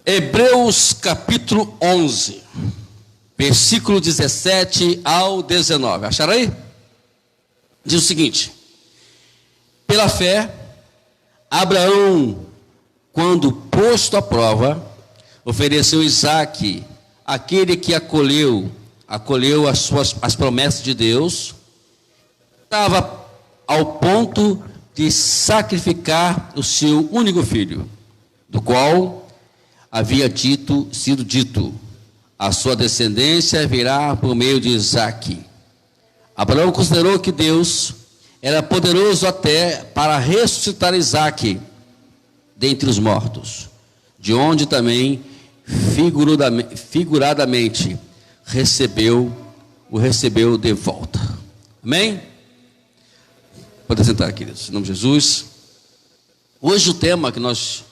Hebreus capítulo 11, versículo 17 ao 19. Acharam aí? Diz o seguinte: pela fé, Abraão, quando posto à prova, ofereceu Isaque, aquele que acolheu as promessas de Deus, estava ao ponto de sacrificar o seu único filho, do qual havia sido dito: a sua descendência virá por meio de Isaque. Abraão considerou que Deus era poderoso até para ressuscitar Isaque dentre os mortos, de onde também figuradamente o recebeu de volta. Amém? Pode sentar, queridos, em nome de Jesus. Hoje o tema que nós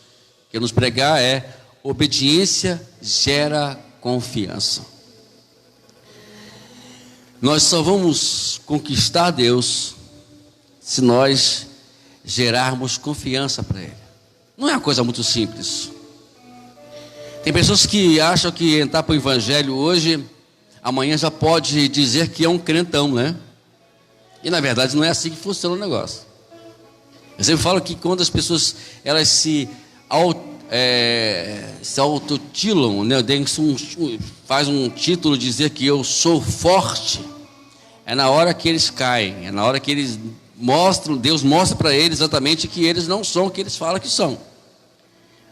queremos pregar é: obediência gera confiança. Nós só vamos conquistar Deus se nós gerarmos confiança para Ele. Não é uma coisa muito simples. Tem pessoas que acham que entrar para o Evangelho hoje, amanhã já pode dizer que é um crentão, né? E na verdade não é assim que funciona o negócio. Eu sempre falo que quando as pessoas elas se autotilam, né? Faz um título dizer que eu sou forte, é na hora que eles caem, é na hora que eles Deus mostra para eles exatamente que eles não são o que eles falam que são.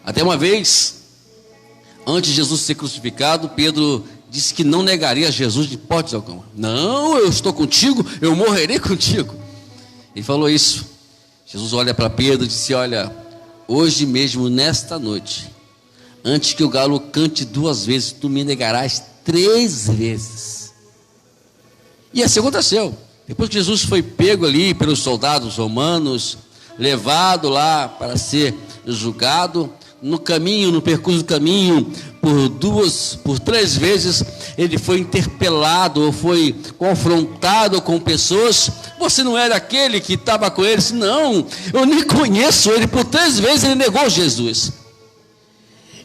Até uma vez, antes de Jesus ser crucificado, Pedro disse que não negaria Jesus de hipótese alguma. Não, eu estou contigo, eu morrerei contigo. Ele falou isso. Jesus olha para Pedro e disse: olha, hoje mesmo, nesta noite, antes que o galo cante 2 vezes, tu me negarás 3 vezes. E assim aconteceu. Depois que Jesus foi pego ali pelos soldados romanos, levado lá para ser julgado, no percurso do caminho, por 3 vezes, ele foi interpelado, ou foi confrontado com pessoas. Você não era aquele que estava com eles? Não, eu nem conheço ele. Por 3 vezes ele negou Jesus.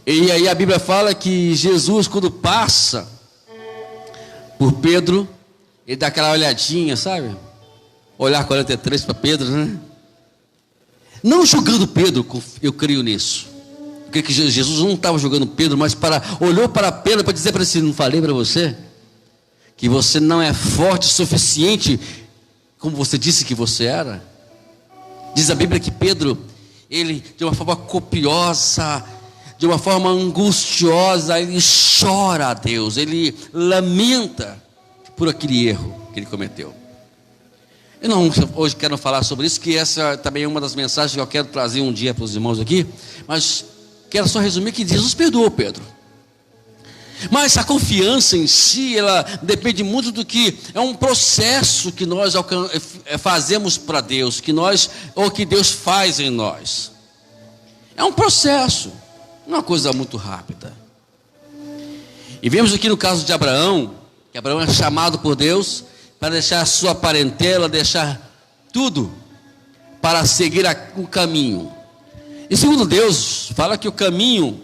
E aí a Bíblia fala que Jesus, quando passa por Pedro, ele dá aquela olhadinha, sabe? Olhar 43 para Pedro, né? Não julgando Pedro, eu creio nisso. Eu creio que Jesus não estava julgando Pedro, mas olhou para Pedro para dizer para ele: não falei para você que você não é forte o suficiente como você disse que você era? Diz a Bíblia que Pedro, ele de uma forma copiosa, de uma forma angustiosa, ele chora a Deus, ele lamenta por aquele erro que ele cometeu. Eu não hoje quero falar sobre isso, que essa também é uma das mensagens que eu quero trazer um dia para os irmãos aqui, mas quero só resumir que Jesus perdoou Pedro. Mas a confiança em si, ela depende muito do que é um processo que nós fazemos para Deus, ou que Deus faz em nós. É um processo, não é uma coisa muito rápida. E vemos aqui no caso de Abraão, que Abraão é chamado por Deus para deixar a sua parentela, deixar tudo para seguir o caminho. E segundo Deus, fala que o caminho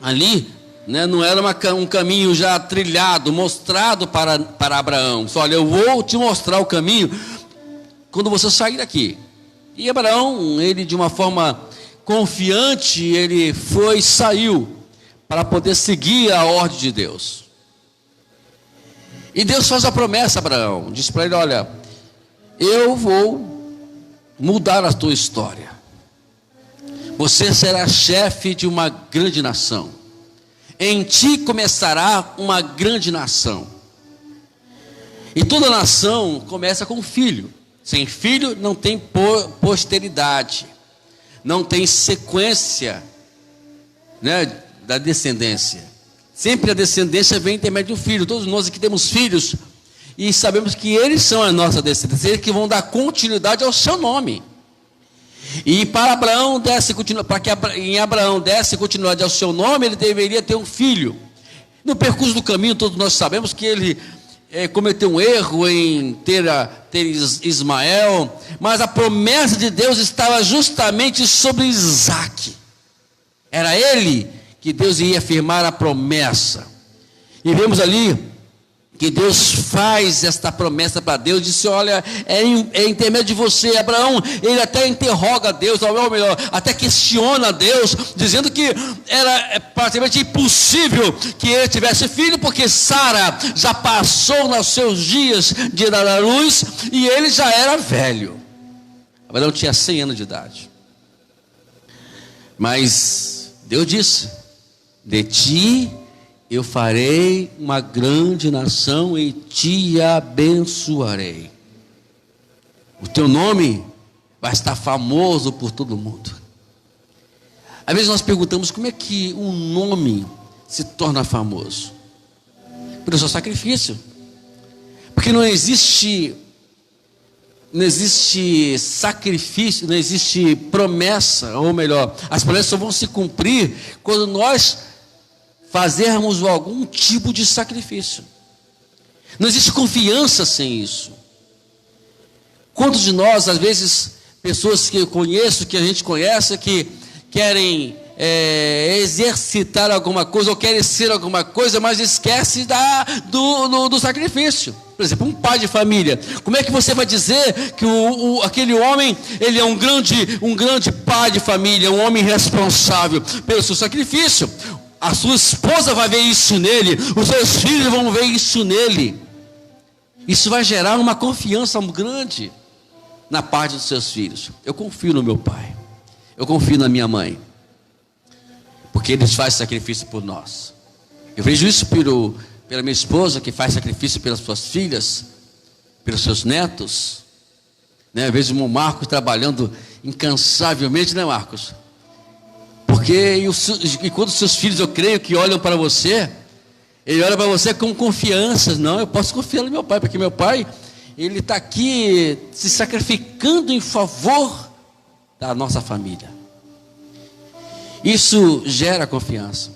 ali, né, não era um caminho já trilhado, mostrado para Abraão. Só: olha, eu vou te mostrar o caminho quando você sair daqui. E Abraão, ele de uma forma confiante, ele saiu para poder seguir a ordem de Deus. E Deus faz a promessa a Abraão, diz para ele: olha, eu vou mudar a tua história. Você será chefe de uma grande nação. Em ti começará uma grande nação. E toda nação começa com um filho. Sem filho não tem posteridade, não tem sequência, né, da descendência. Sempre a descendência vem em intermédio do filho. Todos nós aqui temos filhos e sabemos que eles são a nossa descendência, eles que vão dar continuidade ao seu nome. E para que em Abraão desse continuidade ao seu nome, ele deveria ter um filho. No percurso do caminho, todos nós sabemos que ele cometeu um erro em ter Ismael, mas a promessa de Deus estava justamente sobre Isaque. Era ele que Deus ia firmar a promessa. E vemos ali que Deus faz esta promessa para Deus, disse, olha, é intermédio de você, Abraão. Ele até interroga Deus, ou melhor, até questiona Deus, dizendo que era praticamente impossível que ele tivesse filho, porque Sara já passou nos seus dias de dar à luz, e ele já era velho. Abraão tinha 100 anos de idade. Mas Deus disse, de ti eu farei uma grande nação e te abençoarei. O teu nome vai estar famoso por todo mundo. Às vezes nós perguntamos como é que um nome se torna famoso. Pelo seu sacrifício. Porque não existe sacrifício, não existe promessa, ou melhor, as promessas só vão se cumprir quando nós fazermos algum tipo de sacrifício. Não existe confiança sem isso. Quantos de nós, às vezes, pessoas que eu conheço, que a gente conhece, que querem exercitar alguma coisa, ou querem ser alguma coisa, mas esquece do sacrifício. Por exemplo, um pai de família. Como é que você vai dizer que aquele homem, ele é um grande pai de família, um homem responsável pelo seu sacrifício? A sua esposa vai ver isso nele, os seus filhos vão ver isso nele. Isso vai gerar uma confiança grande na parte dos seus filhos. Eu confio no meu pai, eu confio na minha mãe, porque eles fazem sacrifício por nós. Eu vejo isso pela minha esposa, que faz sacrifício pelas suas filhas, pelos seus netos, né? Eu vejo o irmão Marcos trabalhando incansavelmente, né, Marcos? Porque quando os seus filhos, eu creio que olham para você, ele olha para você com confiança. Não, eu posso confiar no meu pai, porque meu pai, ele está aqui se sacrificando em favor da nossa família. Isso gera confiança.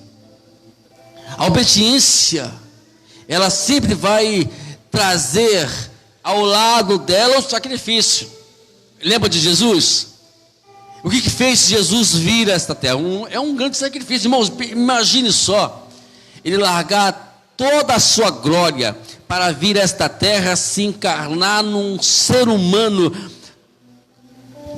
A obediência, ela sempre vai trazer ao lado dela o sacrifício. Lembra de Jesus? O que fez Jesus vir a esta terra? É um grande sacrifício. Irmãos, imagine só, ele largar toda a sua glória para vir a esta terra, se encarnar num ser humano.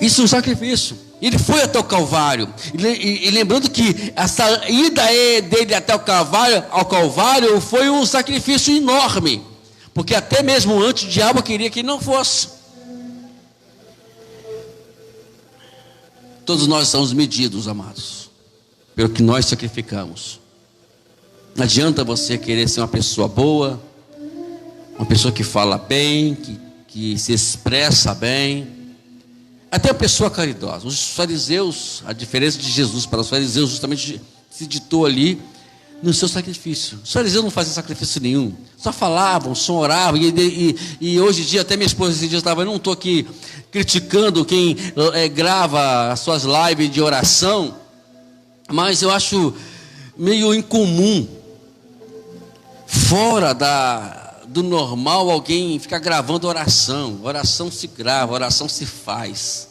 Isso é um sacrifício. Ele foi até o Calvário, e lembrando que essa ida dele até o Calvário foi um sacrifício enorme, porque até mesmo antes o diabo queria que ele não fosse. Todos nós somos medidos, amados, pelo que nós sacrificamos. Não adianta você querer ser uma pessoa boa, uma pessoa que fala bem, que se expressa bem, até a pessoa caridosa. Os fariseus, a diferença de Jesus para os fariseus justamente se ditou ali no seu sacrifício. Os fariseus não faziam sacrifício nenhum, só falavam, só oravam, e hoje em dia, até minha esposa esse dia estava, eu não estou aqui criticando quem grava as suas lives de oração, mas eu acho meio incomum, fora do normal, alguém ficar gravando oração. Oração se grava, oração se faz,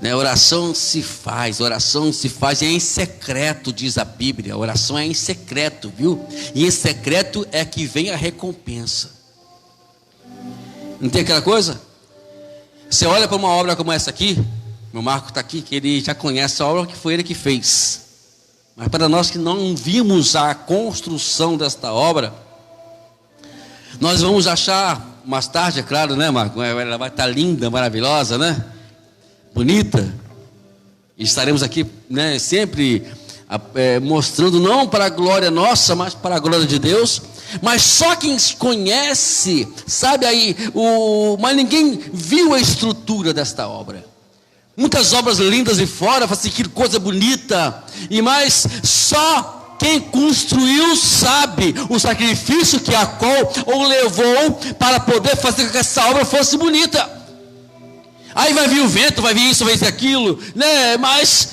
né? Oração se faz é em secreto, diz a Bíblia. Oração é em secreto, viu? E em secreto é que vem a recompensa. Não tem aquela coisa? Você olha para uma obra como essa aqui, meu Marco está aqui, que ele já conhece a obra, que foi ele que fez. Mas para nós que não vimos a construção desta obra, nós vamos achar mais tarde, é claro, né, Marco? Ela vai estar linda, maravilhosa, né? Bonita. E estaremos aqui, né, sempre mostrando não para a glória nossa, mas para a glória de Deus. Mas só quem conhece, sabe aí, mas ninguém viu a estrutura desta obra. Muitas obras lindas de fora, fala assim, que coisa bonita, mas só quem construiu sabe o sacrifício que a qual levou para poder fazer com que essa obra fosse bonita. Aí vai vir o vento, vai vir isso, vai vir aquilo, né? Mas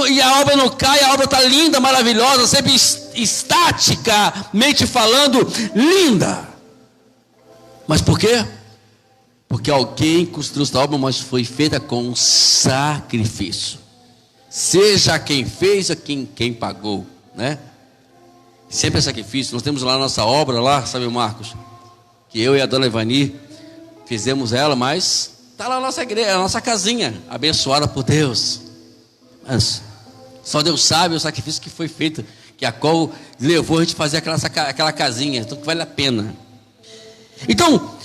e a obra não cai, a obra está linda, maravilhosa, sempre estaticamente falando, linda. Mas por quê? Porque alguém construiu essa obra, mas foi feita com sacrifício. seja quem fez ou quem pagou, né? Sempre é sacrifício. Nós temos lá a nossa obra lá, sabe, Marcos, que eu e a dona Ivani fizemos ela, mas está lá a nossa igreja, a nossa casinha, abençoada por Deus. Mas só Deus sabe o sacrifício que foi feito, que a qual levou a gente a fazer aquela casinha, então que vale a pena. Então,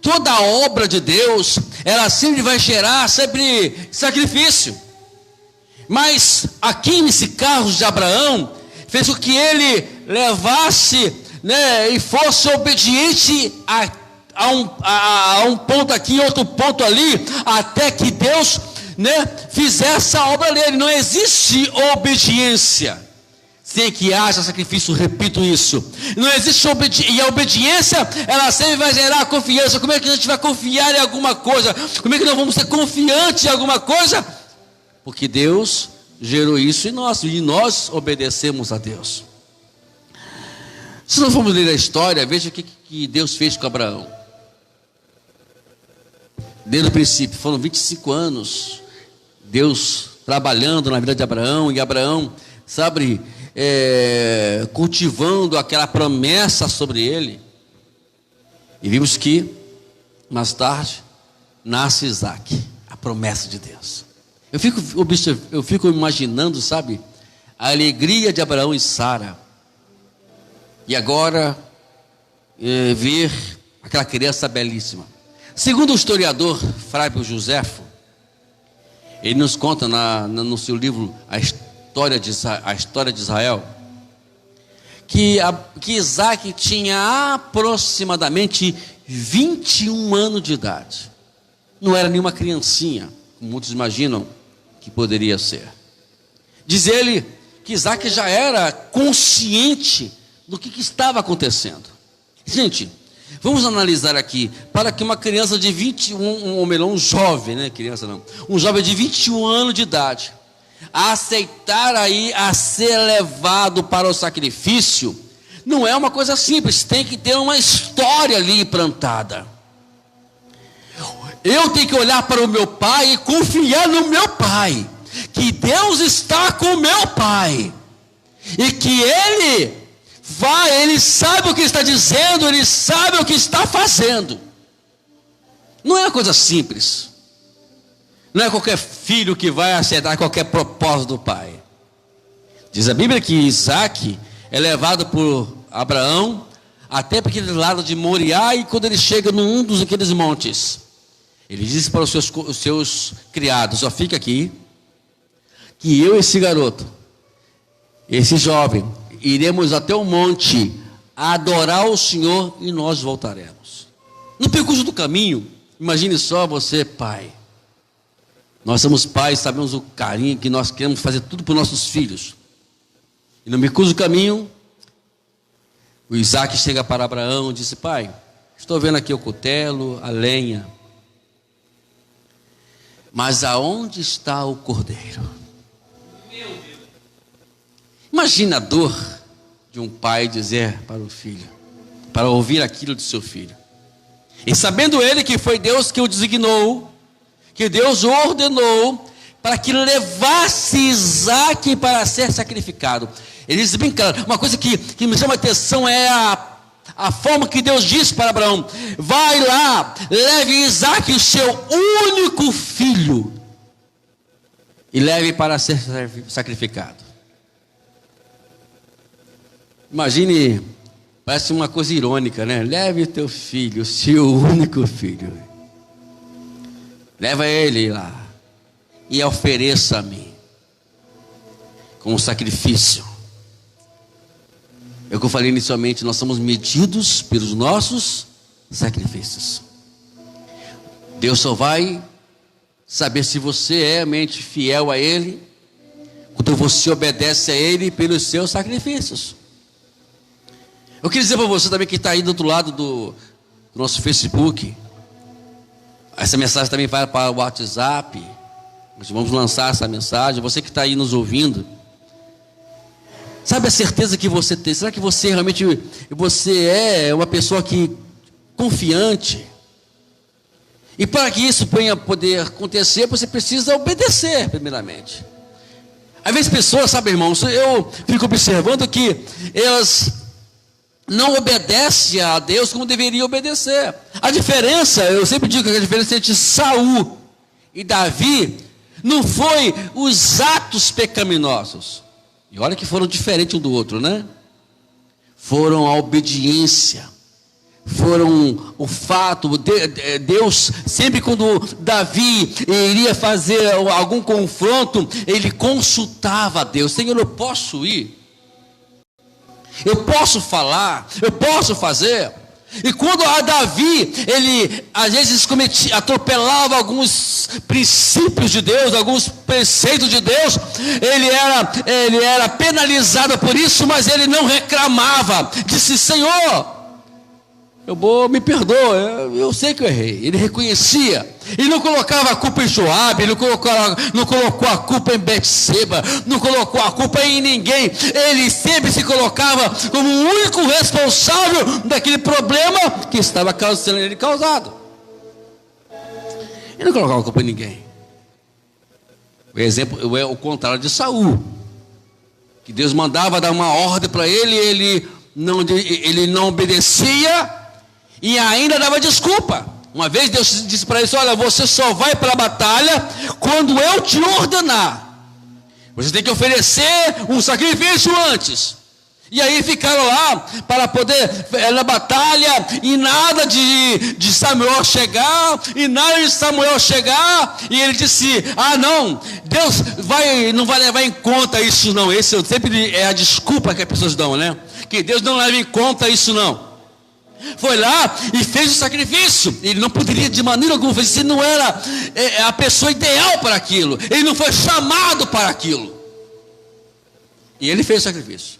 toda a obra de Deus, ela sempre vai gerar sacrifício. Mas aqui nesse caso de Abraão, fez com que ele levasse, né, e fosse obediente a um ponto aqui, outro ponto ali, até que Deus, né, fizesse a obra dele. Não existe obediência sem que haja sacrifício, repito isso. Não existe obediência, e a obediência, ela sempre vai gerar confiança. Como é que a gente vai confiar em alguma coisa? Como é que nós vamos ser confiantes em alguma coisa? Porque Deus gerou isso em nós, e nós obedecemos a Deus. Se nós formos ler a história, veja o que Deus fez com Abraão. Desde o princípio, foram 25 anos, Deus trabalhando na vida de Abraão, e Abraão, sabe, cultivando aquela promessa sobre ele. E vimos que, mais tarde, nasce Isaac, a promessa de Deus. Eu fico imaginando, sabe, a alegria de Abraão e Sara. E agora, ver aquela criança belíssima. Segundo o historiador Flávio Joséfo, ele nos conta no seu livro A História de Israel, que Isaac tinha aproximadamente 21 anos de idade. Não era nenhuma criancinha, como muitos imaginam que poderia ser. Diz ele que Isaac já era consciente do que estava acontecendo. Gente, vamos analisar aqui, para que uma criança de 21, ou melhor, um jovem, né, criança não, um jovem de 21 anos de idade, a aceitar aí a ser levado para o sacrifício, não é uma coisa simples, tem que ter uma história ali implantada. Eu tenho que olhar para o meu pai e confiar no meu pai, que Deus está com o meu pai, e que ele sabe o que está dizendo, ele sabe o que está fazendo. Não é uma coisa simples. Não é qualquer filho que vai aceitar qualquer propósito do pai. Diz a Bíblia que Isaac é levado por Abraão até para aquele lado de Moriá, e quando ele chega num daqueles montes, ele disse para os seus criados: ó, fica aqui, que eu e esse garoto, esse jovem, iremos até o monte adorar o Senhor e nós voltaremos. No percurso do caminho, imagine só você, pai. Nós somos pais, sabemos o carinho que nós queremos fazer tudo para os nossos filhos. E no percurso do caminho, o Isaac chega para Abraão e disse: pai, estou vendo aqui o cutelo, a lenha, mas aonde está o cordeiro? Imagina a dor de um pai dizer para o filho, para ouvir aquilo de seu filho. E sabendo ele que foi Deus que o designou, que Deus o ordenou para que levasse Isaac para ser sacrificado. Ele diz bem claro, uma coisa que me chama a atenção é a forma que Deus disse para Abraão: vai lá, leve Isaac, o seu único filho, e leve para ser sacrificado. Imagine, parece uma coisa irônica, né? Leve teu filho, o seu único filho, leva ele lá e ofereça a mim como sacrifício. É o que eu falei inicialmente, nós somos medidos pelos nossos sacrifícios. Deus só vai saber se você é realmente fiel a Ele quando você obedece a Ele pelos seus sacrifícios. Eu queria dizer para você também que está aí do outro lado do nosso Facebook. Essa mensagem também vai para o WhatsApp. Nós vamos lançar essa mensagem. Você que está aí nos ouvindo, sabe a certeza que você tem? Será que você realmente é uma pessoa que confiante? E para que isso venha poder acontecer, você precisa obedecer primeiramente. Às vezes pessoas, sabe, irmãos, eu fico observando que elas não obedecem a Deus como deveriam obedecer. A diferença, eu sempre digo que a diferença entre Saul e Davi não foi os atos pecaminosos. E olha que foram diferentes um do outro, né? Foram a obediência. Foram o fato, Deus, sempre quando Davi iria fazer algum confronto, ele consultava a Deus. Senhor, eu posso ir? Eu posso falar? Eu posso fazer? E quando a Davi, ele às vezes atropelava alguns princípios de Deus, alguns preceitos de Deus, ele era penalizado por isso, mas ele não reclamava. Disse: Senhor, me perdoa, eu sei que eu errei. Ele reconhecia, ele não colocava a culpa em Joabe, ele não colocou a culpa em Betseba, não colocou a culpa em ninguém. Ele sempre se colocava como o único responsável daquele problema que estava sendo ele causado. Ele não colocava a culpa em ninguém. O exemplo é o contrário de Saul, que Deus mandava dar uma ordem para ele, ele não obedecia e ainda dava desculpa. Uma vez Deus disse para ele: olha, você só vai para a batalha quando eu te ordenar. Você tem que oferecer um sacrifício antes. E aí ficaram lá para poder na batalha, e nada de Samuel chegar, e ele disse: não, Deus não vai levar em conta isso não. Esse sempre é a desculpa que as pessoas dão, né? Que Deus não leva em conta isso não. Foi lá e fez o sacrifício. Ele não poderia de maneira alguma fazer, ele não era a pessoa ideal para aquilo, ele não foi chamado para aquilo. E ele fez o sacrifício.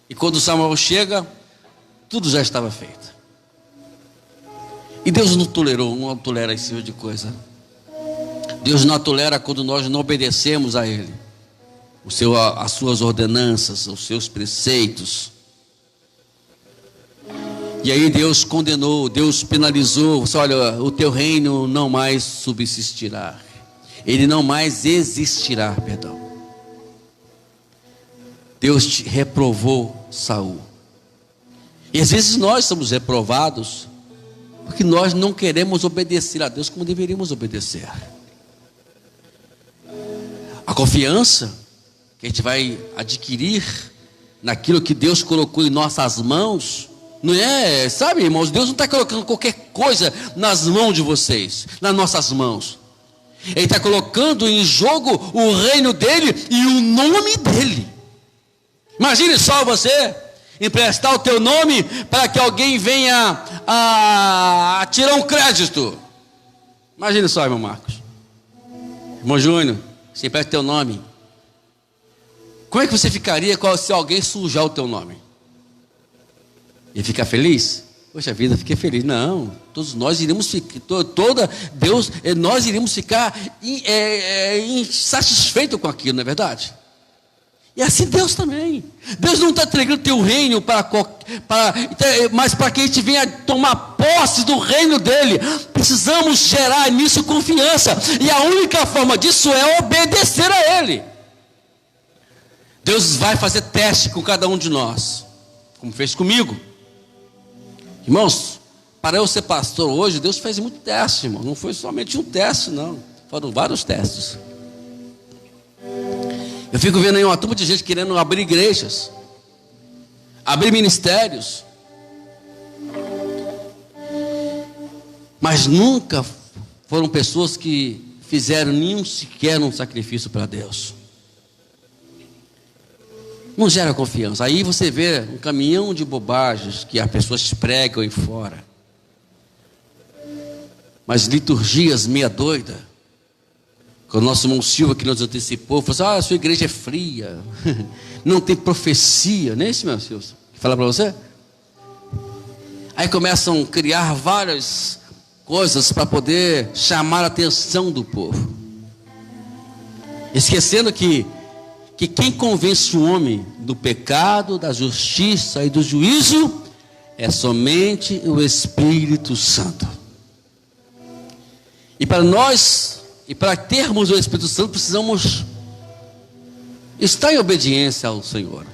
E quando Samuel chega, tudo já estava feito. E Deus não tolera esse tipo de coisa. Deus não tolera quando nós não obedecemos a Ele, as suas ordenanças, os seus preceitos. E aí Deus condenou, Deus penalizou. Olha, o teu reino não mais subsistirá. Ele não mais existirá, perdão. Deus reprovou Saul. E às vezes nós somos reprovados porque nós não queremos obedecer a Deus como deveríamos obedecer. A confiança que a gente vai adquirir naquilo que Deus colocou em nossas mãos, não é, sabe, irmãos, Deus não está colocando qualquer coisa nas mãos de vocês, nas nossas mãos. Ele está colocando em jogo o reino dele e o nome dele. Imagine só você emprestar o teu nome para que alguém venha a tirar um crédito. Imagine só, irmão Marcos, irmão Júnior, você empresta o teu nome. Como é que você ficaria se alguém sujar o teu nome? E ficar feliz? Poxa vida, fiquei feliz. Não, todos nós iríamos ficar, nós iríamos ficar insatisfeitos com aquilo, não é verdade? E assim Deus também. Deus não está entregando o teu reino mas para que a gente venha tomar posse do reino dele, precisamos gerar nisso confiança. E a única forma disso é obedecer a ele. Deus vai fazer teste com cada um de nós, como fez comigo. Irmãos, para eu ser pastor hoje, Deus fez muito teste, irmão. Não foi somente um teste, não. Foram vários testes. Eu fico vendo aí uma turma de gente querendo abrir igrejas, abrir ministérios, mas nunca foram pessoas que fizeram nenhum sequer um sacrifício para Deus. Não gera confiança. Aí você vê um caminhão de bobagens que as pessoas pregam aí fora, mas liturgias meia doida. Quando o nosso irmão Silva, que nos antecipou, falou assim: a sua igreja é fria, não tem profecia. Não é isso, meu Silva, que fala para você? Aí começam a criar várias coisas para poder chamar a atenção do povo, esquecendo que quem convence o homem do pecado, da justiça e do juízo é somente o Espírito Santo. E para termos o Espírito Santo, precisamos está em obediência ao Senhor.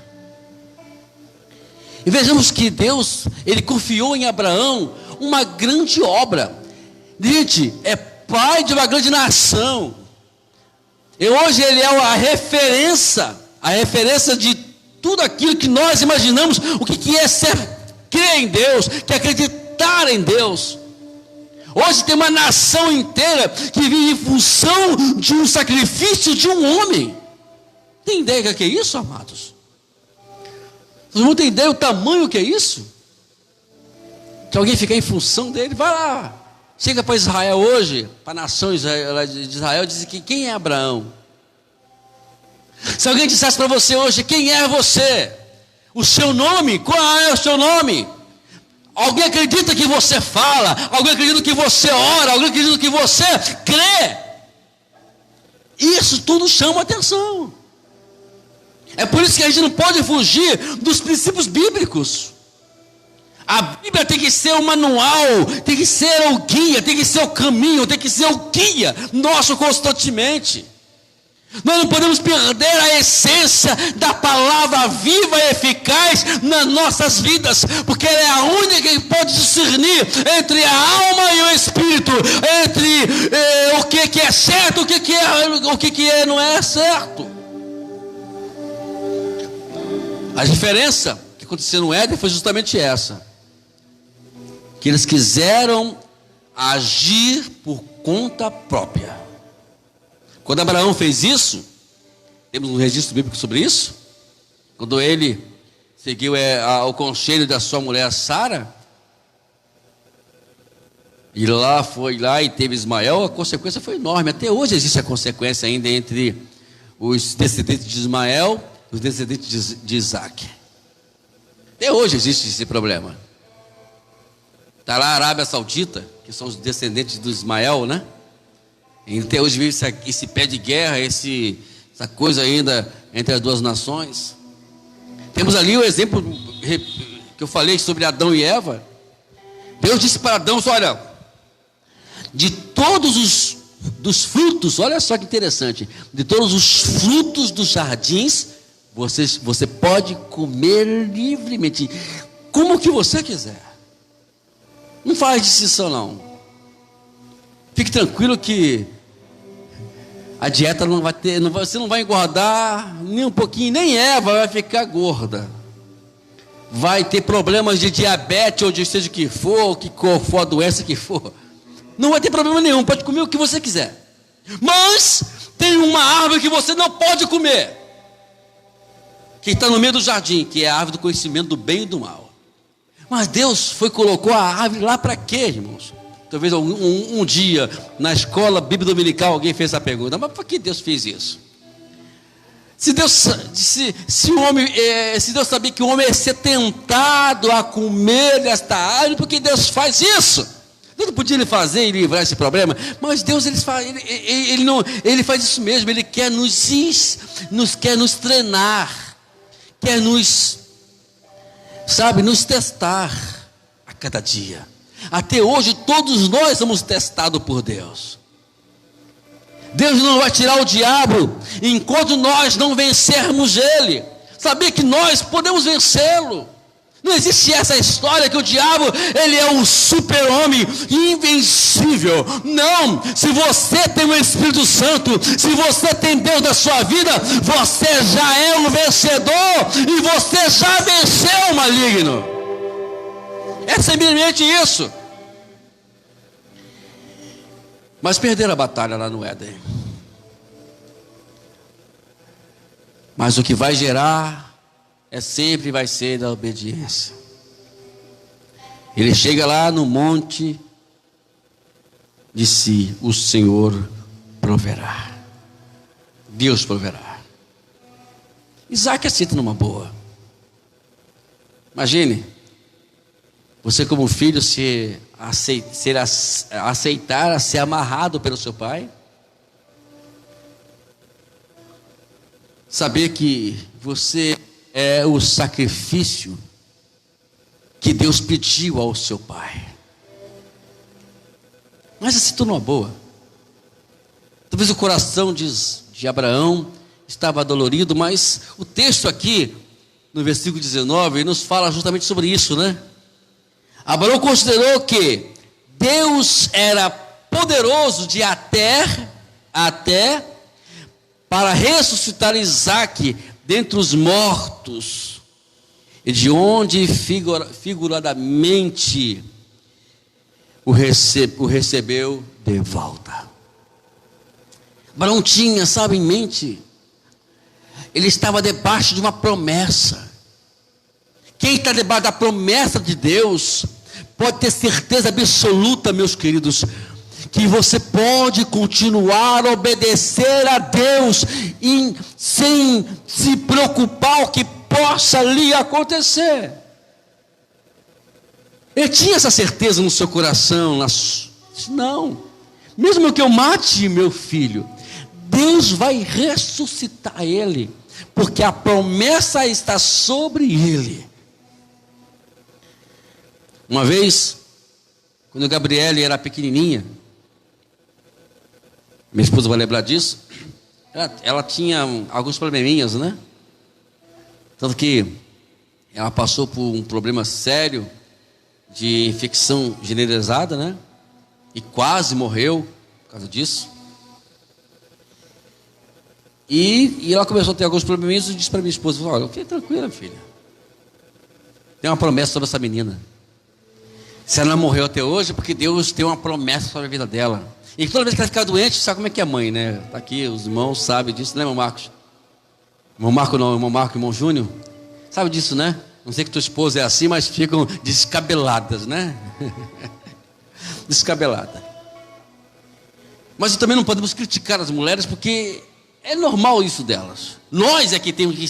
E vejamos que Deus, Ele confiou em Abraão uma grande obra. Gente, é pai de uma grande nação. E hoje ele é a referência de tudo aquilo que nós imaginamos, o que é crer em Deus, que é acreditar em Deus. Hoje tem uma nação inteira que vive em função de um sacrifício de um homem. Tem ideia do que é isso, amados? Vocês não têm ideia do tamanho que é isso? Que alguém ficar em função dele, vai lá. Chega para Israel hoje, para a nação de Israel, diz que quem é Abraão? Se alguém dissesse para você hoje, quem é você? O seu nome, qual é o seu nome? Alguém acredita que você fala, alguém acredita que você ora, alguém acredita que você crê. Isso tudo chama atenção. É por isso que a gente não pode fugir dos princípios bíblicos. A Bíblia tem que ser o manual, tem que ser o guia, tem que ser o caminho, tem que ser o guia nosso constantemente. Nós não podemos perder a essência da palavra viva e eficaz nas nossas vidas, porque ela é a única que pode discernir entre a alma e o espírito, entre o que é certo, o que não é certo. A diferença que aconteceu no Éden foi justamente essa. Que eles quiseram agir por conta própria. Quando Abraão fez isso, temos um registro bíblico sobre isso. Quando ele seguiu o conselho da sua mulher Sara, e foi lá e teve Ismael, a consequência foi enorme. Até hoje existe a consequência ainda entre os descendentes de Ismael e os descendentes de Isaac. Até hoje existe esse problema. Está lá a Arábia Saudita, que são os descendentes do Ismael, né? E até hoje vive esse pé de guerra, essa coisa ainda entre as duas nações. Temos ali o exemplo que eu falei sobre Adão e Eva. Deus disse para Adão, olha, de todos dos frutos, olha só que interessante, de todos os frutos dos jardins, você pode comer livremente, como que você quiser. Não faz distinção não. Fique tranquilo que a dieta não vai ter, você não vai engordar nem um pouquinho, nem Eva vai ficar gorda. Vai ter problemas de diabetes ou de seja o que for a doença que for. Não vai ter problema nenhum, pode comer o que você quiser. Mas tem uma árvore que você não pode comer, que está no meio do jardim, que é a árvore do conhecimento do bem e do mal. Mas Deus colocou a árvore lá para quê, irmãos? Talvez um dia, na escola bíblica dominical, alguém fez essa pergunta, mas por que Deus fez isso? Se Deus sabia que o homem ia ser tentado a comer desta árvore, por que Deus faz isso? Deus não podia ele fazer e livrar esse problema, mas Deus ele faz isso mesmo, Ele quer quer nos treinar, quer nos testar a cada dia. Até hoje todos nós somos testados por Deus. Deus não vai tirar o diabo enquanto nós não vencermos ele. Saber que nós podemos vencê-lo. Não existe essa história que o diabo ele é um super-homem invencível. Não, se você tem o Espírito Santo, se você tem Deus na sua vida, você já é um vencedor e você já venceu o maligno. É simplesmente isso. Mas perderam a batalha lá no Éden. Mas o que vai gerar sempre vai ser da obediência. Ele chega lá no monte, disse: o Senhor proverá. Deus proverá. Isaac aceita numa boa. Imagine você como filho aceitar a ser amarrado pelo seu pai. Saber que você é o sacrifício que Deus pediu ao seu pai. Mas aceitou numa boa. Talvez o coração de Abraão estava dolorido, mas o texto aqui, no versículo 19, nos fala justamente sobre isso, né? Abraão considerou que Deus era poderoso de até para ressuscitar Isaque dentre os mortos, e de onde figuradamente o recebeu de volta. Abraão tinha, sabe, em mente, ele estava debaixo de uma promessa. Quem está debaixo da promessa de Deus pode ter certeza absoluta, meus queridos, que você pode continuar a obedecer a Deus sem se preocupar o que possa lhe acontecer. Ele tinha essa certeza no seu coração. Não, mesmo que eu mate meu filho, Deus vai ressuscitar ele, porque a promessa está sobre ele. Uma vez, quando a Gabriele era pequenininha, minha esposa vai lembrar disso, ela tinha alguns probleminhas, né? Tanto que ela passou por um problema sério de infecção generalizada, né? E quase morreu por causa disso. E ela começou a ter alguns probleminhas e disse para minha esposa: olha, fique tranquila, filha, tem uma promessa sobre essa menina. Se ela não morreu até hoje, é porque Deus tem uma promessa sobre a vida dela. E toda vez que ela ficar doente, sabe como é que é mãe, né? Está aqui, os irmãos sabem disso, né, irmão Marcos? Irmão Marco não, irmão Marco, irmão Júnior. Sabe disso, né? Não sei que tua esposa é assim, mas ficam descabeladas, né? Descabelada. Mas também não podemos criticar as mulheres, porque é normal isso delas. Nós é que temos que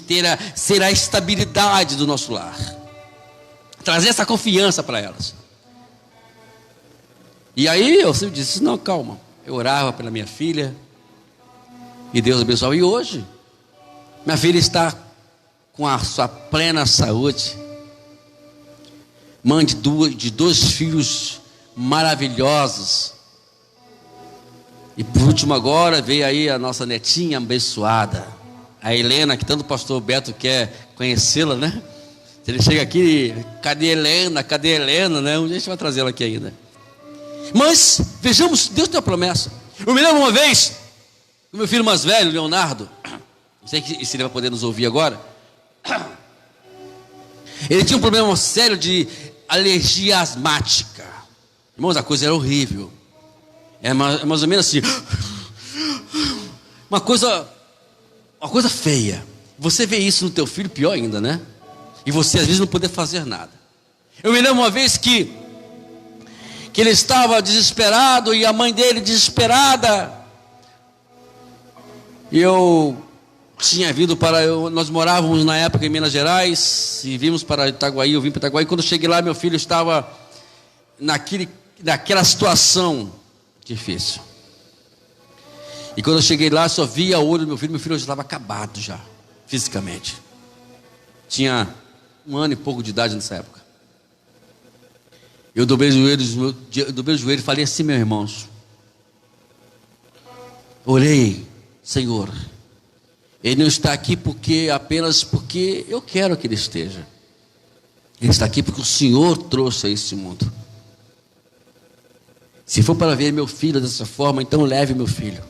ser a estabilidade do nosso lar. Trazer essa confiança para elas. E aí eu sempre disse: não, calma. Eu orava pela minha filha e Deus abençoava. E hoje minha filha está com a sua plena saúde, mãe de dois filhos maravilhosos. E por último agora veio aí a nossa netinha abençoada, a Helena, que tanto o pastor Beto quer conhecê-la, né? Se ele chega aqui: cadê Helena? Cadê Helena, né? Um dia a gente vai trazê-la aqui ainda. Mas vejamos, Deus tem uma promessa. Eu me lembro uma vez, o meu filho mais velho, Leonardo, não sei se ele vai poder nos ouvir agora. Ele tinha um problema sério de alergia asmática. Irmãos, a coisa era horrível. Era mais ou menos assim, uma coisa feia. Você vê isso no teu filho, pior ainda, né? E você às vezes não poder fazer nada. Eu me lembro uma vez que ele estava desesperado e a mãe dele desesperada. E eu tinha vindo nós morávamos na época em Minas Gerais e vimos para Itaguaí. Eu vim para Itaguaí. Quando eu cheguei lá, meu filho estava naquela situação difícil. E quando eu cheguei lá, só via o olho do meu filho já estava acabado já, fisicamente. Tinha 1 ano e pouco de idade nessa época. Eu dobrei os joelhos e falei assim: meus irmãos, orei, Senhor, ele não está aqui apenas porque eu quero que ele esteja. Ele está aqui porque o Senhor trouxe a esse mundo. Se for para ver meu filho dessa forma, então leve meu filho.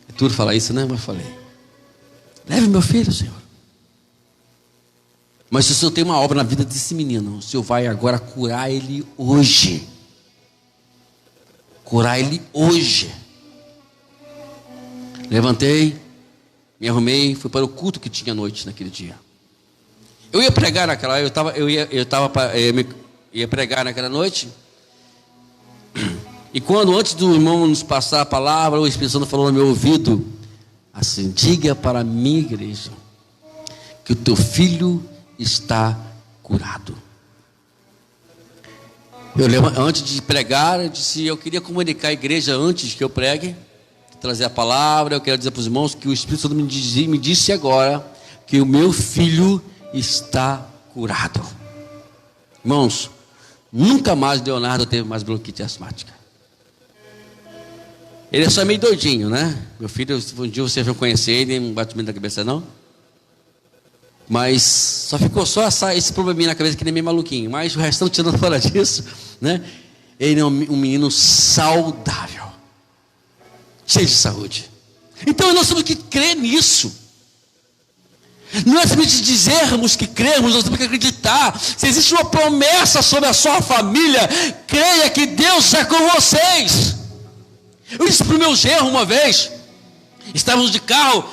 É tudo falar isso, né? Mas falei: leve meu filho, Senhor. Mas se o Senhor tem uma obra na vida desse menino, o Senhor vai agora curar ele hoje. Curar ele hoje. Levantei, me arrumei, fui para o culto que tinha à noite naquele dia. Eu ia pregar naquela, ia pregar naquela noite. E quando antes do irmão nos passar a palavra, o Espírito Santo falou no meu ouvido assim: diga para a minha igreja que o teu filho está curado. Eu lembro, antes de pregar, eu disse: eu queria comunicar à igreja antes que eu pregue, trazer a palavra. Eu quero dizer para os irmãos que o Espírito Santo me disse agora que o meu filho está curado. Irmãos, nunca mais Leonardo teve mais bronquite asmática. Ele é só meio doidinho, né? Meu filho, um dia vocês vão conhecer ele, não bate muito na cabeça não. Mas só ficou esse probleminha na cabeça que ele é meio maluquinho. Mas o restante, tirando fora disso, né? Ele é um menino saudável, cheio de saúde. Então nós temos que crer nisso. Não é simplesmente dizermos que cremos, nós temos que acreditar. Se existe uma promessa sobre a sua família, creia que Deus é com vocês. Eu disse para o meu genro uma vez, estávamos de carro,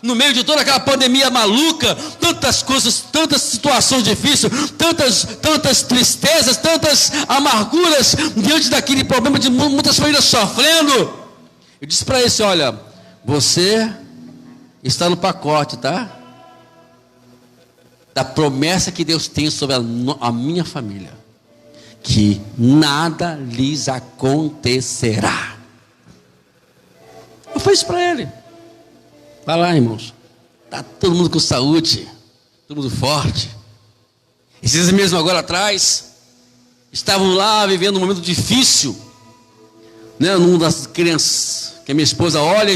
no meio de toda aquela pandemia maluca, tantas coisas, tantas situações difíceis, tantas tristezas, tantas amarguras, diante daquele problema de muitas famílias sofrendo. Eu disse para ele, olha, você está no pacote, tá? Da promessa que Deus tem sobre a minha família, que nada lhes acontecerá. Eu fiz isso para ele. Vai lá, irmãos. Está todo mundo com saúde, todo mundo forte. Esses dias mesmo agora atrás, estavam lá vivendo um momento difícil, né? Um das crianças que a minha esposa olha,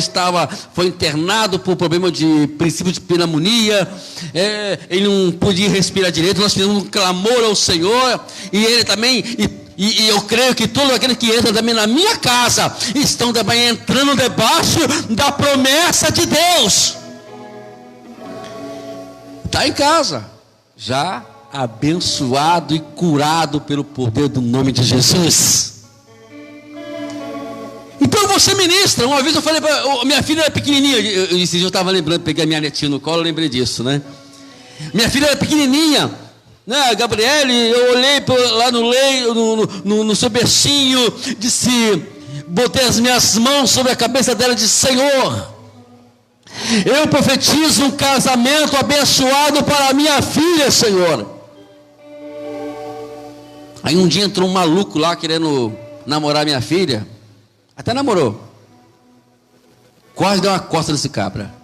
foi internado por problema de princípio de pneumonia, ele não podia respirar direito, nós fizemos um clamor ao Senhor, e ele também, e eu creio que todos aqueles que entram também na minha casa, estão também entrando debaixo da promessa de Deus. Está em casa, já abençoado e curado pelo poder do nome de Jesus. Então você ministra. Uma vez eu falei para minha filha era pequenininha, eu estava lembrando, peguei a minha netinha no colo, eu lembrei disso, né? Minha filha era pequenininha, né? Gabriele, eu olhei lá no seu bercinho, disse, botei as minhas mãos sobre a cabeça dela e disse, Senhor, eu profetizo um casamento abençoado para a minha filha, Senhor. Aí um dia entrou um maluco lá querendo namorar minha filha. Até namorou. Quase deu uma costa nesse cabra.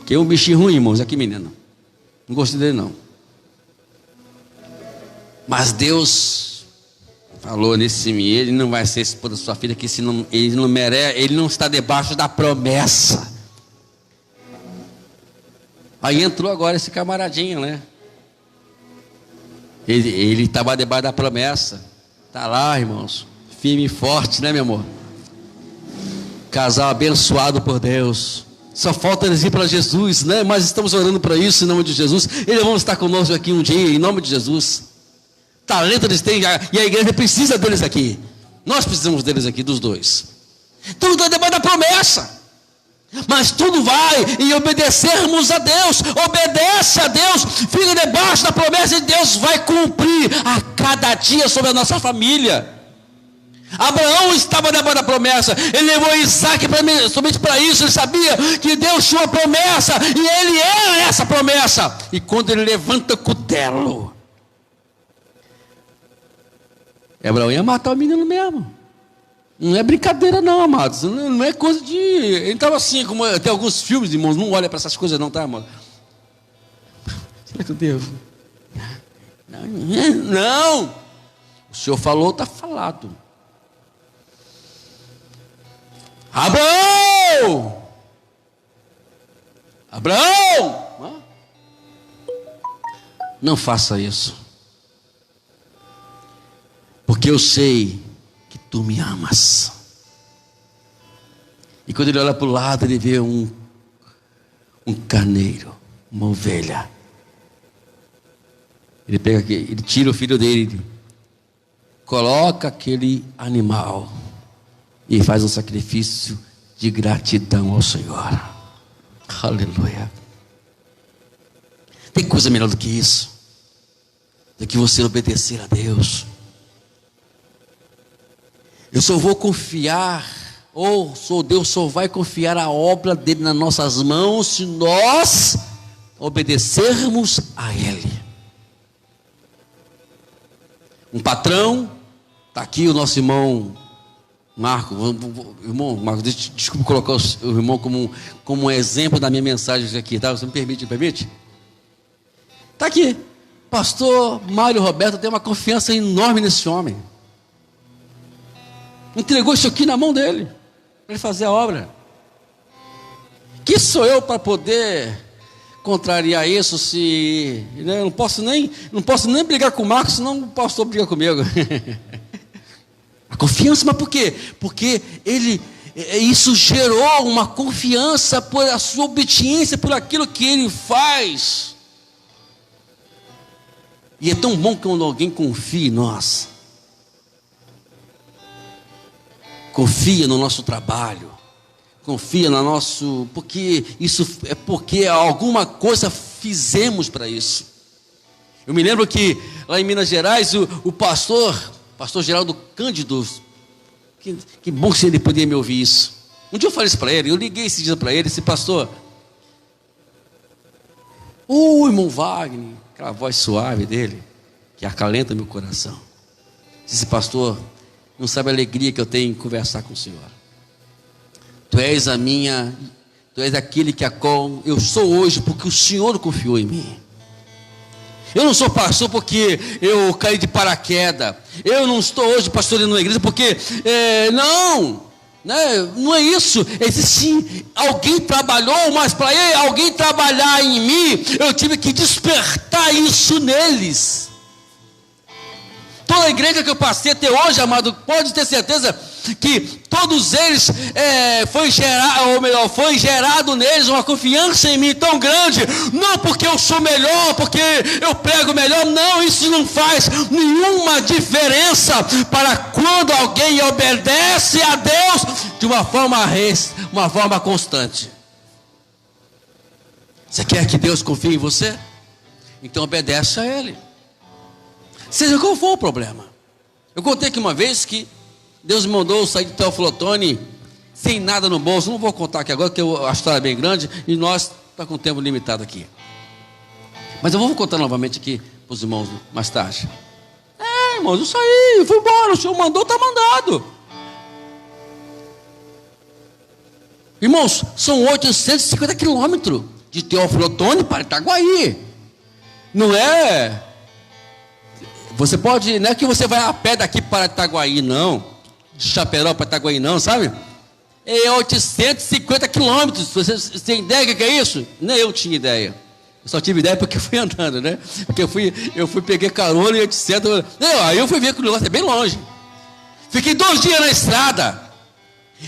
Que é um bichinho ruim, irmãos. Aqui, menino. Não gostei dele, não. Mas Deus falou nesse menino, ele não vai ser esposa da sua filha, que ele não merece, ele não está debaixo da promessa. Aí entrou agora esse camaradinho, né? Ele estava debaixo da promessa. Está lá, irmãos. Firme e forte, né, meu amor? Casal abençoado por Deus. Só falta eles ir para Jesus, né? Mas estamos orando para isso em nome de Jesus. Eles vão estar conosco aqui um dia, em nome de Jesus. Talento eles têm, e a igreja precisa deles aqui. Nós precisamos deles aqui, dos dois. Tudo é debaixo da promessa. Mas tudo vai em obedecermos a Deus. Obedece a Deus, fica debaixo da promessa e Deus vai cumprir a cada dia sobre a nossa família. Abraão estava debaixo da promessa. Ele levou Isaac somente para isso. Ele sabia que Deus tinha uma promessa, e ele era essa promessa. E quando ele levanta o cutelo, Abraão ia matar o menino mesmo. Não é brincadeira não, amados. Não é coisa de... Ele estava assim, como tem alguns filmes, irmãos. Não olha para essas coisas não, tá, irmão? Será que eu devo? Não. O Senhor falou, está falado. Abraão! Abraão! Não faça isso. Porque eu sei que tu me amas. E quando ele olha para o lado, ele vê um carneiro, uma ovelha. Ele pega aqui, ele tira o filho dele, coloca aquele animal e faz um sacrifício de gratidão ao Senhor. Aleluia. Tem coisa melhor do que isso? Do que você obedecer a Deus. Eu só vou confiar, Deus só vai confiar a obra dele nas nossas mãos se nós obedecermos a Ele. Um patrão, está aqui o nosso irmão Marco. Irmão Marco, desculpe colocar o irmão como um exemplo da minha mensagem aqui, tá? Você me permite? Está aqui. Pastor Mário Roberto tem uma confiança enorme nesse homem. Entregou isso aqui na mão dele, para ele fazer a obra. Que sou eu para poder contrariar isso, se né, eu não posso nem brigar com o Marcos, senão o pastor briga comigo. A confiança, mas por quê? Porque isso gerou uma confiança por a sua obediência, por aquilo que ele faz. E é tão bom quando alguém confia em nós. Confia no nosso trabalho. Confia no nosso... porque alguma coisa fizemos para isso. Eu me lembro que lá em Minas Gerais, o pastor Geraldo Cândido, que bom se ele podia me ouvir isso. Um dia eu falei isso para ele, eu liguei esse dia para ele, esse pastor. Irmão Wagner, aquela voz suave dele, que acalenta meu coração. Esse pastor não sabe a alegria que eu tenho em conversar com o Senhor. Tu és aquele a qual eu sou hoje, porque o Senhor confiou em mim. Eu não sou pastor porque eu caí de paraquedas. Eu não estou hoje pastoreando uma igreja porque, não é isso. Existe alguém trabalhou, mas para alguém trabalhar em mim, eu tive que despertar isso neles. Toda a igreja que eu passei até hoje, amado, pode ter certeza que todos eles foi gerado neles uma confiança em mim tão grande, não porque eu sou melhor, porque eu prego melhor, não, isso não faz nenhuma diferença para quando alguém obedece a Deus de uma forma constante. Você quer que Deus confie em você? Então obedece a Ele. Seja qual for o problema. Eu contei aqui uma vez que Deus me mandou sair de Teófilo Otoni sem nada no bolso. Não vou contar aqui agora, porque a história é bem grande e nós estamos com tempo limitado aqui. Mas eu vou contar novamente aqui para os irmãos mais tarde. Irmãos, eu saí, eu fui embora, o Senhor mandou, está mandado. Irmãos, são 850 quilômetros de Teófilo Otoni para Itaguaí. Não é... Você pode, não é que você vai a pé daqui para Itaguaí, não. De Chaperó para Itaguaí, não, sabe? É 850 quilômetros. Você tem ideia do que é isso? Nem eu tinha ideia. Eu só tive ideia porque eu fui andando, né? Porque eu fui peguei carona e 800. Aí eu fui ver que o negócio é bem longe. Fiquei 2 dias na estrada.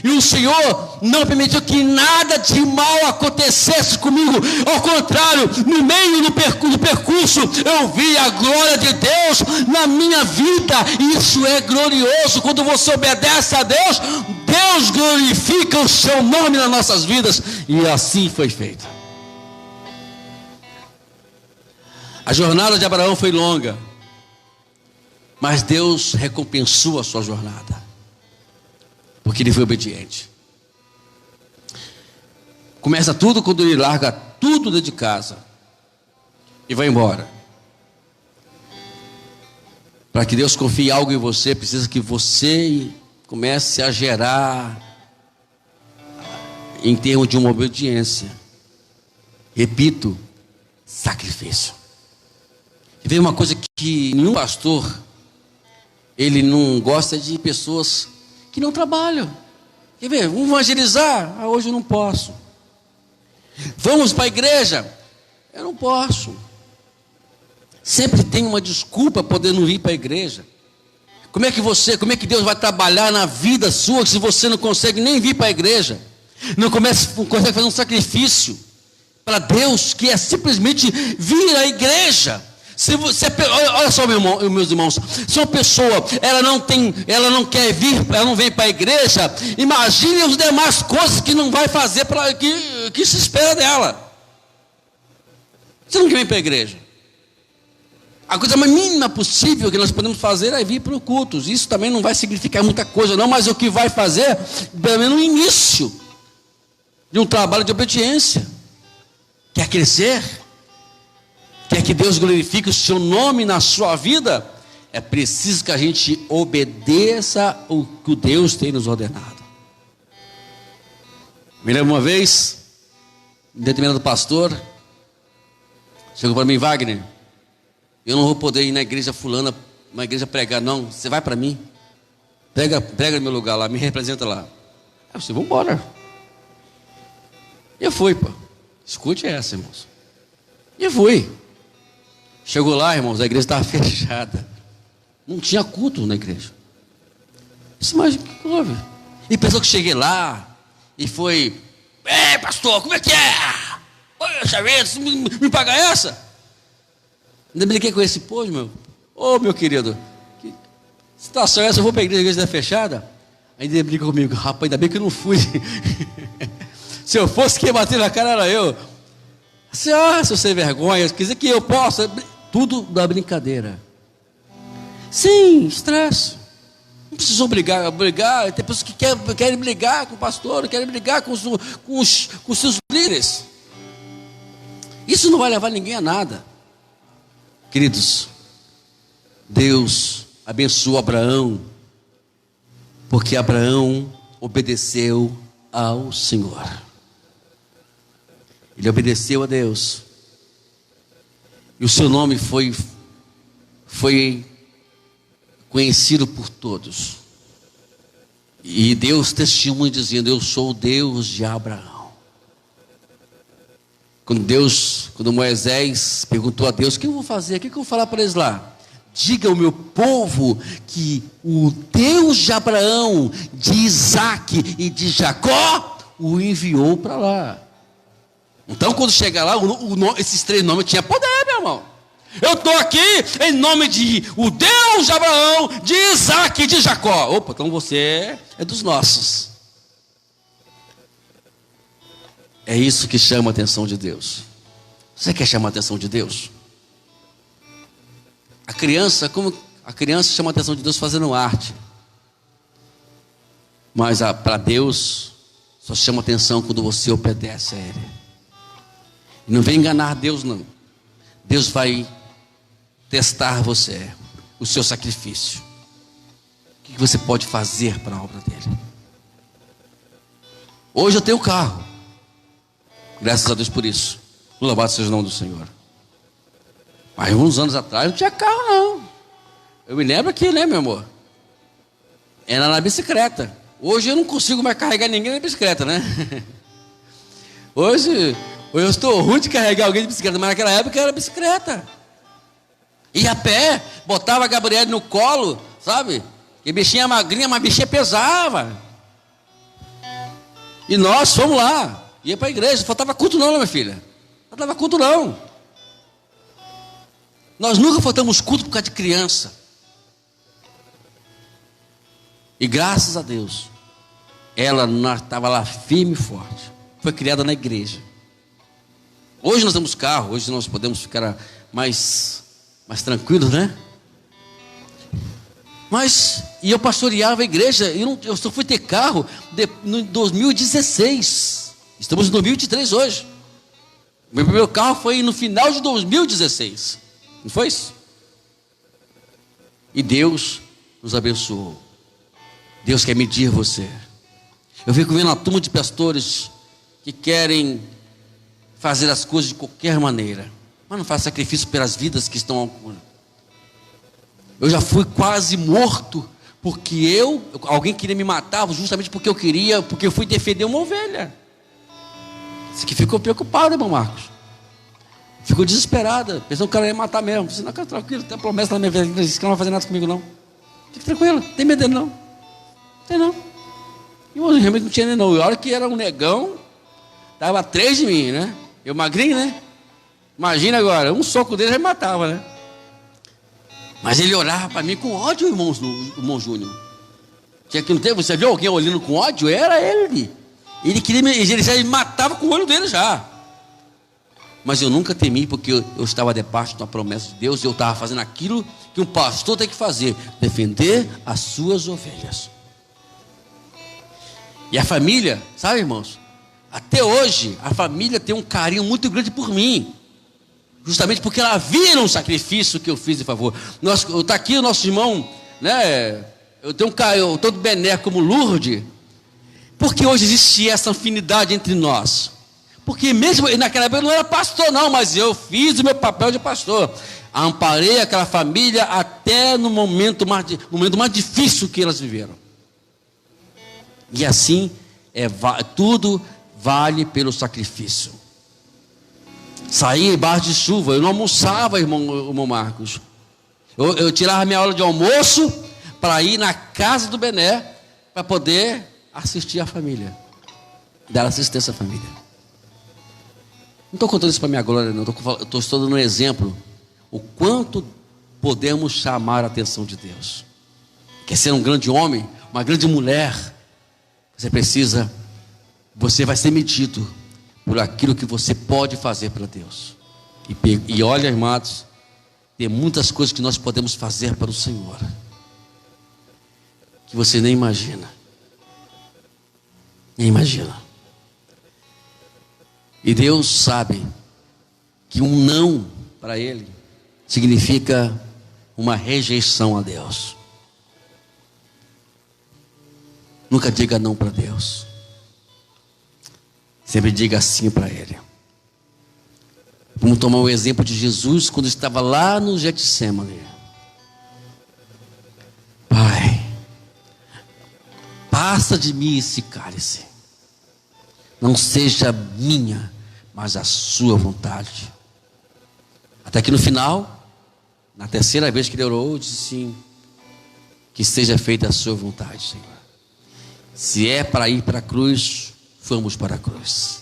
E o Senhor não permitiu que nada de mal acontecesse comigo. Ao contrário, no meio do percurso, eu vi a glória de Deus na minha vida. Isso é glorioso. Quando você obedece a Deus, Deus glorifica o seu nome nas nossas vidas. E assim foi feito. A jornada de Abraão foi longa, mas Deus recompensou a sua jornada, porque ele foi obediente. Começa tudo quando ele larga tudo dentro de casa e vai embora. Para que Deus confie algo em você, precisa que você comece a gerar em termos de uma obediência. Repito, sacrifício. E vem uma coisa que nenhum pastor, ele não gosta de pessoas que não trabalham. Quer ver? Vamos evangelizar? Hoje eu não posso. Vamos para a igreja? Eu não posso. Sempre tem uma desculpa para poder não ir para a igreja. Como é que Deus vai trabalhar na vida sua se você não consegue nem vir para a igreja? Não consegue fazer um sacrifício para Deus, que é simplesmente vir à igreja. Olha só, meus irmãos, se uma pessoa ela não quer vir, ela não vem para a igreja, imagine as demais coisas que não vai fazer que se espera dela. Você não quer vir para a igreja? A coisa mais mínima possível que nós podemos fazer é vir para os cultos. Isso também não vai significar muita coisa, não, mas o que vai fazer, pelo menos no início de um trabalho de obediência. Quer crescer? Quer que Deus glorifique o seu nome na sua vida? É preciso que a gente obedeça o que Deus tem nos ordenado. Me lembro uma vez, um determinado pastor chegou para mim: Wagner, eu não vou poder ir na igreja fulana, uma igreja pregar, não, você vai para mim. Prega no meu lugar lá, me representa lá. Eu disse, vamos embora. E eu fui, pô. Escute essa, irmãos. E eu fui. Chegou lá, irmãos, a igreja estava fechada. Não tinha culto na igreja. Isso, mas o que houve? E pensou que cheguei lá e foi, pastor, como é que é? Poxa vida, você me paga essa? Ainda brinquei com esse povo, meu querido, que situação é essa? Eu vou para a igreja está fechada? Ainda brinca comigo, rapaz, ainda bem que eu não fui. Se eu fosse, quem bater na cara era eu. Se eu sem vergonha, quer dizer que eu posso, tudo da brincadeira. Sim, estresse. Não precisa brigar. Tem pessoas que querem brigar com o pastor, querem brigar com os seus líderes. Isso não vai levar ninguém a nada. Queridos, Deus abençoou Abraão, porque Abraão obedeceu ao Senhor. Ele obedeceu a Deus. E o seu nome foi conhecido por todos. E Deus testemunha dizendo, eu sou o Deus de Abraão. Quando Moisés perguntou a Deus, o que eu vou fazer? O que eu vou falar para eles lá? Diga ao meu povo que o Deus de Abraão, de Isaac e de Jacó o enviou para lá. Então quando chegar lá, esses três nomes tinham poder, meu irmão. Eu estou aqui em nome de o Deus de Abraão, de Isaac e de Jacó. Opa, então você é dos nossos. É isso que chama a atenção de Deus. Você quer chamar a atenção de Deus? Como a criança chama a atenção de Deus fazendo arte. Mas para Deus só chama atenção quando você obedece a Ele. E não vem enganar Deus, não. Deus vai testar você, o seu sacrifício. O que você pode fazer para a obra dele? Hoje eu tenho carro. Graças a Deus por isso. Louvado seja o nome do Senhor. Mas uns anos atrás não tinha carro, não. Eu me lembro aqui, né, meu amor? Era na bicicleta. Hoje eu não consigo mais carregar ninguém na bicicleta, né? Hoje eu estou ruim de carregar alguém de bicicleta, mas naquela época era bicicleta. Ia a pé, botava a Gabriela no colo, sabe? Que bichinha magrinha, mas bichinha pesava. E nós fomos lá, ia para a igreja, não faltava culto não, minha filha. Não faltava culto não. Nós nunca faltamos culto por causa de criança. E graças a Deus, ela estava lá firme e forte. Foi criada na igreja. Hoje nós temos carro, hoje nós podemos ficar mais tranquilos, né? E eu pastoreava a igreja, eu só fui ter carro em 2016. Estamos em 2023 hoje. Meu primeiro carro foi no final de 2016. Não foi isso? E Deus nos abençoou. Deus quer medir você. Eu fico vendo uma turma de pastores que querem fazer as coisas de qualquer maneira, mas não faz sacrifício pelas vidas que estão ao cura. Eu já fui quase morto porque alguém queria me matar justamente porque eu fui defender uma ovelha. Você que ficou preocupado, irmão Marcos. Ficou desesperada, pensando que o cara ia matar mesmo. Disse, não, cara, tranquilo, tem promessa na minha vida, que não vai fazer nada comigo não. Fique tranquilo, não tem medo dele não. Não tem não. E eu realmente não tinha nem não. E a hora que era um negão, estava atrás de mim, né? Eu magrinho, né? Imagina agora, um soco dele já me matava, né? Mas ele olhava para mim com ódio, irmão Júnior. Tinha que não ter, você viu alguém olhando com ódio? Era ele. Ele já me matava com o olho dele já. Mas eu nunca temi, porque eu estava debaixo de uma promessa de Deus. E eu estava fazendo aquilo que um pastor tem que fazer: defender as suas ovelhas. E a família, sabe, irmãos? Até hoje, a família tem um carinho muito grande por mim. Justamente porque ela viram o sacrifício que eu fiz em favor. Está aqui o nosso irmão, né? Eu tenho eu todo bené como Lourdes. Porque hoje existe essa afinidade entre nós. Porque mesmo naquela época eu não era pastor não, mas eu fiz o meu papel de pastor. amparei aquela família até no momento mais difícil que elas viveram. E assim, tudo vale pelo sacrifício. Saí embaixo de chuva, eu não almoçava, irmão Marcos. Eu tirava minha hora de almoço para ir na casa do Bené, para poder assistir a família, dar assistência à família. Não estou contando isso para minha glória, não. Estou dando um exemplo. O quanto podemos chamar a atenção de Deus. Quer ser um grande homem, uma grande mulher, você vai ser medido por aquilo que você pode fazer para Deus. E olha, irmãos, tem muitas coisas que nós podemos fazer para o Senhor, que você nem imagina. Nem imagina. E Deus sabe que um não para Ele significa uma rejeição a Deus. Nunca diga não para Deus. Sempre diga sim para Ele. Vamos tomar o exemplo de Jesus quando estava lá no Getsêmani. Pai, passa de mim esse cálice. Não seja minha, mas a sua vontade. Até que no final, na terceira vez que ele orou, disse sim, que seja feita a sua vontade, Senhor. Se é para ir para a cruz, vamos para a cruz.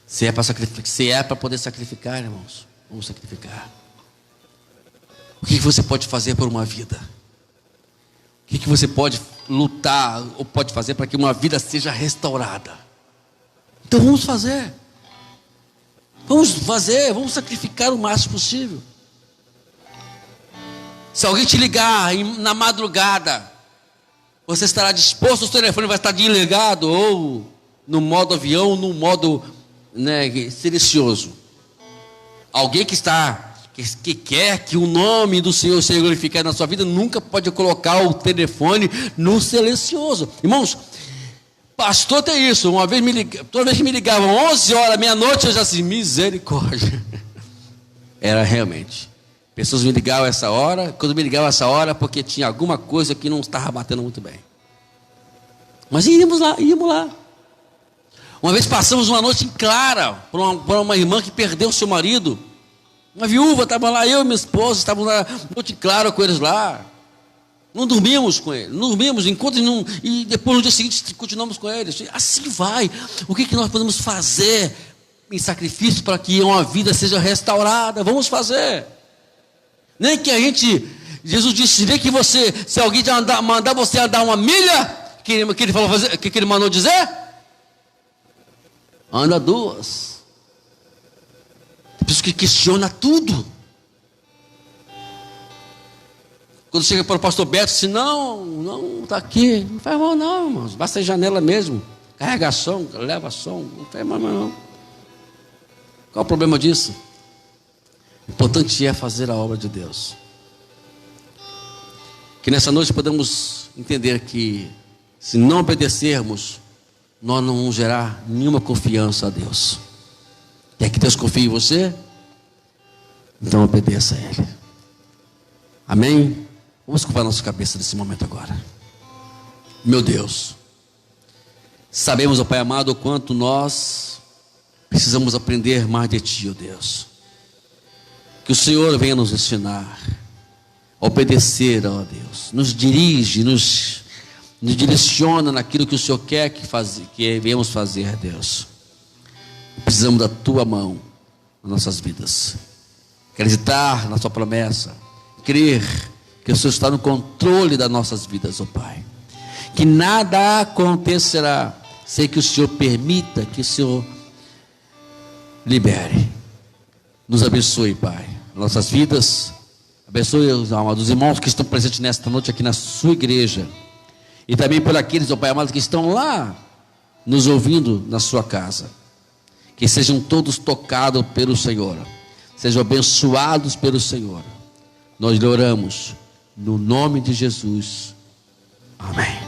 Se é para poder sacrificar, irmãos, vamos sacrificar. O que você pode fazer por uma vida? O que você pode lutar ou pode fazer para que uma vida seja restaurada? Então vamos fazer. Vamos sacrificar o máximo possível. Se alguém te ligar na madrugada, você estará disposto, o telefone vai estar desligado, ou no modo avião, no modo silencioso. Alguém que quer que o nome do Senhor seja glorificado na sua vida, nunca pode colocar o telefone no silencioso. Irmãos, pastor tem isso. Toda vez que me ligavam 11 horas, meia-noite, eu já assim, misericórdia. Era realmente. Pessoas me ligavam essa hora, quando me ligavam essa hora, porque tinha alguma coisa que não estava batendo muito bem. Mas íamos lá. Uma vez passamos uma noite em clara, para uma irmã que perdeu seu marido. Uma viúva, estava lá, eu e minha esposa, estávamos na noite clara com eles lá. Não dormimos com eles, e depois no dia seguinte continuamos com eles. Assim vai. O que nós podemos fazer em sacrifício para que uma vida seja restaurada? Vamos fazer. Nem que Jesus disse, nem que se alguém mandar você andar uma milha, que ele falou fazer, que ele mandou dizer? Anda 2. Por isso que questiona tudo. Quando chega para o pastor Beto, diz, não, está aqui. Não faz mal não, irmãos. Basta a janela mesmo. Carrega som, leva som. Não faz mal não. Qual o problema disso? O importante é fazer a obra de Deus. Que nessa noite podemos entender que, se não obedecermos, nós não vamos gerar nenhuma confiança a Deus. Quer que Deus confie em você? Então obedeça a Ele. Amém? Vamos curvar nossa cabeça nesse momento agora. Meu Deus, sabemos, ó Pai amado, o quanto nós precisamos aprender mais de Ti, ó Deus. Que o Senhor venha nos ensinar a obedecer, ó Deus. Nos dirige, nos direciona naquilo que o Senhor quer que venhamos fazer, Deus. Precisamos da Tua mão nas nossas vidas. Acreditar na Tua promessa. Crer que o Senhor está no controle das nossas vidas, ó Pai. Que nada acontecerá sem que o Senhor permita, que o Senhor libere. Nos abençoe, Pai, nossas vidas. Abençoe os almas dos irmãos que estão presentes nesta noite aqui na sua igreja. E também por aqueles, ó Pai amado, que estão lá nos ouvindo na sua casa. Que sejam todos tocados pelo Senhor. Sejam abençoados pelo Senhor. Nós lhe oramos no nome de Jesus. Amém.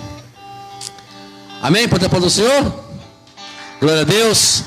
Amém. Pode aplaudir o Senhor? Glória a Deus.